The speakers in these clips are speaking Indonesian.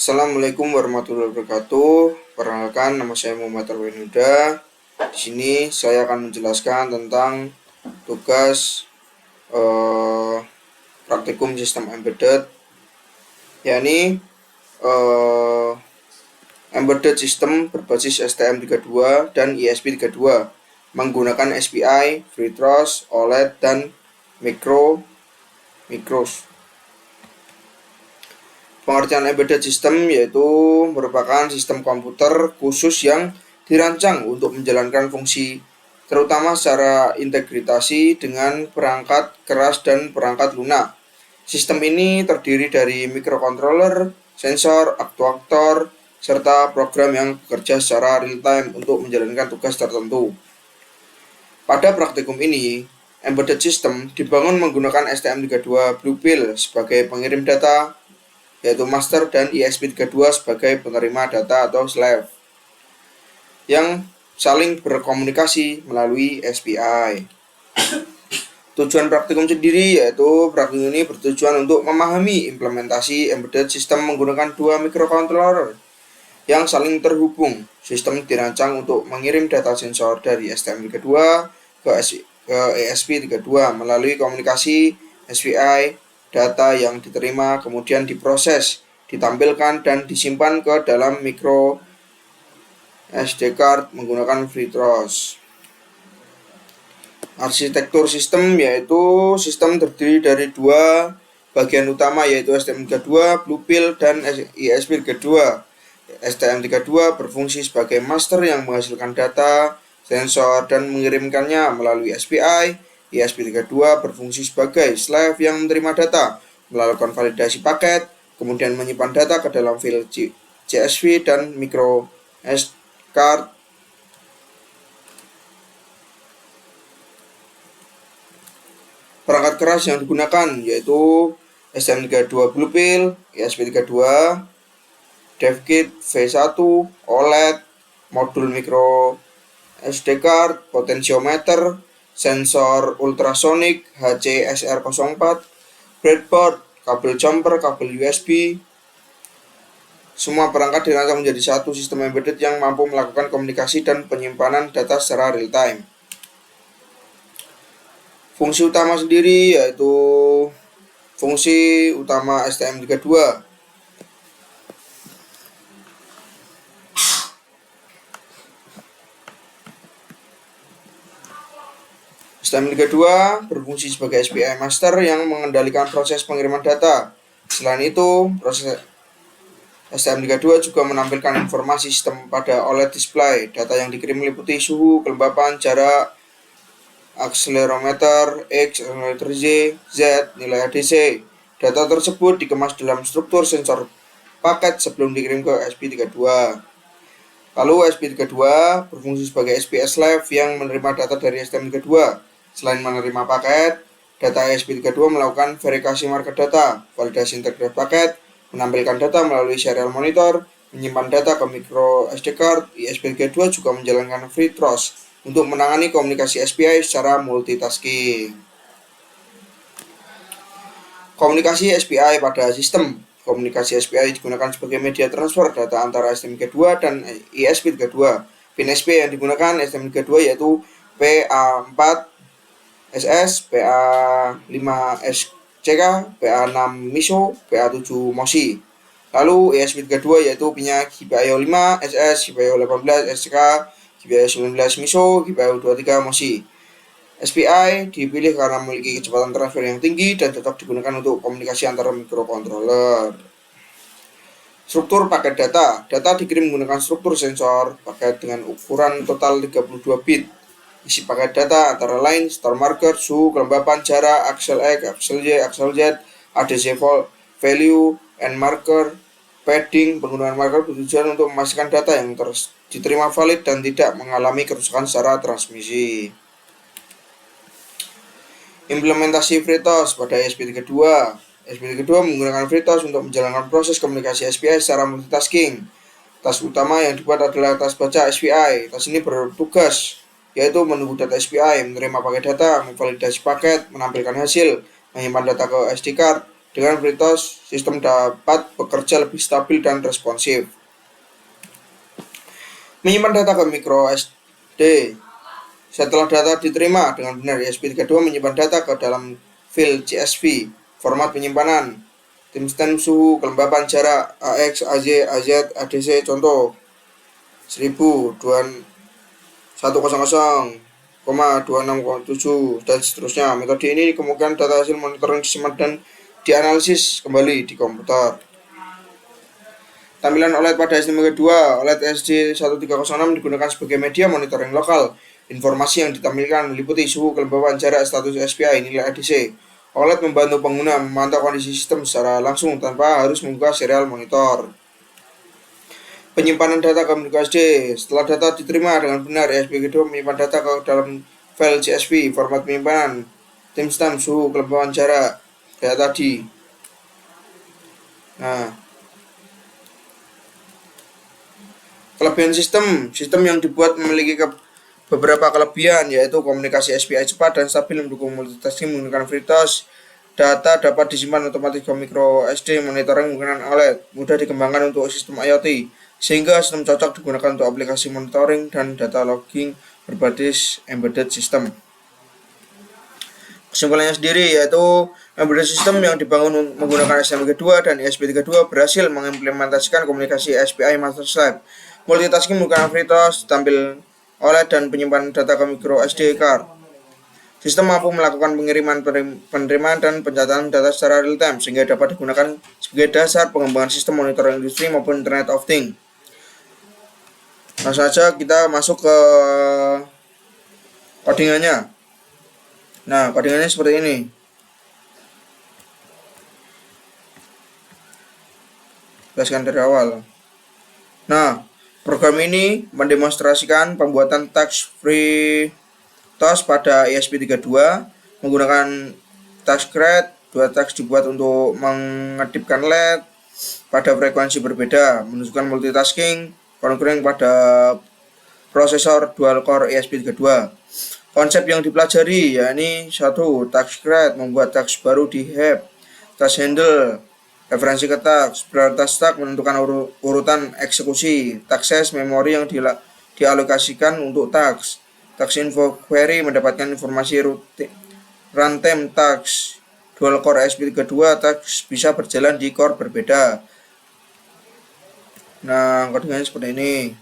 Assalamualaikum warahmatullahi wabarakatuh. Perkenalkan, nama saya Muhammad Arwin Huda. Di sini saya akan menjelaskan tentang tugas praktikum sistem embedded, yakni embedded system berbasis STM32 dan ESP32 menggunakan SPI, FreeTrust, OLED, dan micros. Pengertian embedded system yaitu merupakan sistem komputer khusus yang dirancang untuk menjalankan fungsi terutama secara integrasi dengan perangkat keras dan perangkat lunak. Sistem ini terdiri dari microcontroller, sensor, aktuator, serta program yang bekerja secara real-time untuk menjalankan tugas tertentu. Pada praktikum ini, embedded system dibangun menggunakan STM32 Bluepill sebagai pengirim data, yaitu master, dan ESP32 sebagai penerima data atau slave, yang saling berkomunikasi melalui SPI. Tujuan praktikum sendiri yaitu praktikum ini bertujuan untuk memahami implementasi embedded system menggunakan dua microcontroller yang saling terhubung. Sistem dirancang untuk mengirim data sensor dari STM32 ke ESP32 melalui komunikasi SPI. Data yang diterima kemudian diproses, ditampilkan, dan disimpan ke dalam micro SD card menggunakan FreeTrust. Arsitektur sistem yaitu sistem terdiri dari dua bagian utama yaitu STM32 Bluepill dan ESP32. STM32 berfungsi sebagai master yang menghasilkan data, sensor, dan mengirimkannya melalui SPI. ESP32 berfungsi sebagai slave yang menerima data, melakukan validasi paket, kemudian menyimpan data ke dalam file CSV dan micro SD card. Perangkat keras yang digunakan yaitu STM32 Bluepill, ESP32, DevKit V1, OLED, modul micro SD card, potentiometer, sensor ultrasonic HCSR04, breadboard, kabel jumper, kabel USB. Semua perangkat dirancang menjadi satu sistem embedded yang mampu melakukan komunikasi dan penyimpanan data secara real time. Fungsi utama sendiri yaitu fungsi utama STM32. STM32 berfungsi sebagai SPI master yang mengendalikan proses pengiriman data. Selain itu, proses STM32 juga menampilkan informasi sistem pada OLED display. Data yang dikirim meliputi suhu, kelembapan, jarak, akselerometer X, akselerometer Z, nilai ADC. Data tersebut dikemas dalam struktur sensor paket sebelum dikirim ke ESP32. Lalu ESP32 berfungsi sebagai SPS slave yang menerima data dari STM32. Selain menerima paket, data ESP32 melakukan verifikasi market data, validasi integritas paket, menampilkan data melalui serial monitor, menyimpan data ke micro SD card. ESP32 juga menjalankan FreeTrust untuk menangani komunikasi SPI secara multitasking. Komunikasi SPI pada sistem. Komunikasi SPI digunakan sebagai media transfer data antara STM32 dan ESP32. Pin SPI yang digunakan STM32 yaitu PA4SS, PA5SCK, PA6 MISO, PA7 MOSI. Lalu ESP32 yaitu pinnya GPIO 5 SS, GPIO 18 SCK, GPIO 19 MISO, GPIO 23 MOSI. SPI dipilih karena memiliki kecepatan transfer yang tinggi dan tetap digunakan untuk komunikasi antara microcontroller. Struktur paket data. Data dikirim menggunakan struktur sensor paket dengan ukuran total 32 bit. Isi paket data antara lain store marker, suhu, kelembapan, jarak, aksel X, aksel Y, aksel Z, ADC value, and marker, padding. Penggunaan marker bertujuan untuk memastikan data yang diterima valid dan tidak mengalami kerusakan secara transmisi. Implementasi FreeTrust pada ESP32. ESP32 menggunakan FreeTrust untuk menjalankan proses komunikasi SPI secara multitasking. Tas utama yang dibuat adalah tas baca SPI. Tas ini bertugas yaitu menunggu data SPI, menerima paket data, memvalidasi paket, menampilkan hasil, menyimpan data ke SD card, Dengan FreeRTOS, sistem dapat bekerja lebih stabil dan responsif. Menyimpan data ke micro SD. Setelah data diterima dengan benar, ESP32 menyimpan data ke dalam file CSV. Format penyimpanan: timestamp, suhu, kelembapan, jarak, AX, AZ, AZ, ADC, contoh 1000, 100,26,7 dan seterusnya. Metode ini kemungkinan data hasil monitoring disimpan dan dianalisis kembali di komputer. Tampilan OLED pada STM2. OLED SD1306 digunakan sebagai media monitoring lokal. Informasi yang ditampilkan meliputi suhu, kelembapan, jarak, status SPI, nilai ADC. OLED membantu pengguna memantau kondisi sistem secara langsung tanpa harus membuka serial monitor. Penyimpanan data ke micro SD. Setelah data diterima dengan benar, ESP32 menyimpan data ke dalam file CSV. Format penyimpanan: timestamp, suhu, kelembapan, jarak, kayak tadi. Nah, kelebihan sistem yang dibuat memiliki beberapa kelebihan, yaitu komunikasi SPI cepat dan stabil, mendukung multitasking menggunakan FreeRTOS. Data dapat disimpan otomatis ke micro SD, monitoring menggunakan OLED, mudah dikembangkan untuk sistem IoT, sehingga sistem cocok digunakan untuk aplikasi monitoring dan data logging berbasis embedded system. Kesimpulannya sendiri yaitu embedded system yang dibangun menggunakan STM32 dan ESP32 berhasil mengimplementasikan komunikasi SPI master slave, multitasking menggunakan FreeRTOS, tampil OLED, dan penyimpanan data ke micro SD card. Sistem mampu melakukan pengiriman, penerimaan, dan pencatatan data secara real time, sehingga dapat digunakan sebagai dasar pengembangan sistem monitoring industri maupun Internet of Things. Langsung saja kita masuk ke codingannya. Nah, codingannya seperti ini. Jelaskan dari awal. Nah, program ini mendemonstrasikan pembuatan task FreeRTOS pada ESP32 menggunakan task create. 2 task dibuat untuk mengedipkan LED pada frekuensi berbeda, menunjukkan multitasking, configuring pada prosesor dual core ESP32. Konsep yang dipelajari yakni 1. Task create, membuat task baru di heap. Task handle, referensi ke task. Prioritas task, menentukan urutan eksekusi. Task size, memori yang dialokasikan untuk task. Task info query, mendapatkan informasi runtime task. Dual core ESP32, task bisa berjalan di core berbeda. Nah, codingannya seperti ini.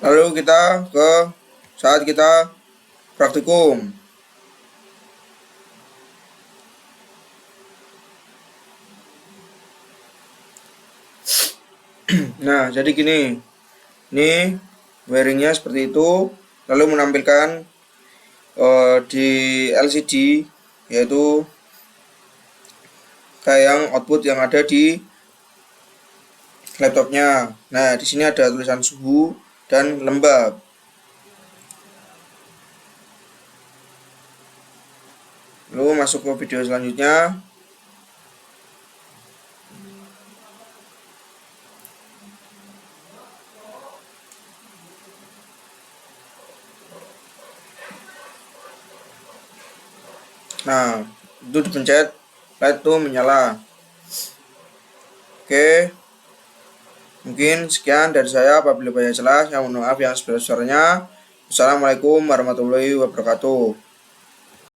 Lalu kita ke saat kita praktikum. Nah, jadi gini. Ini wiringnya seperti itu. Lalu menampilkan di LCD, yaitu kayak yang output yang ada di laptopnya. Nah, di sini ada tulisan suhu dan lembab. Lalu masuk ke video selanjutnya. Nah, itu dipencet, light itu menyala. Oke, mungkin sekian dari saya. Apabila banyak salah, saya mohon maaf yang sebesar-besarnya. Wassalamualaikum warahmatullahi wabarakatuh.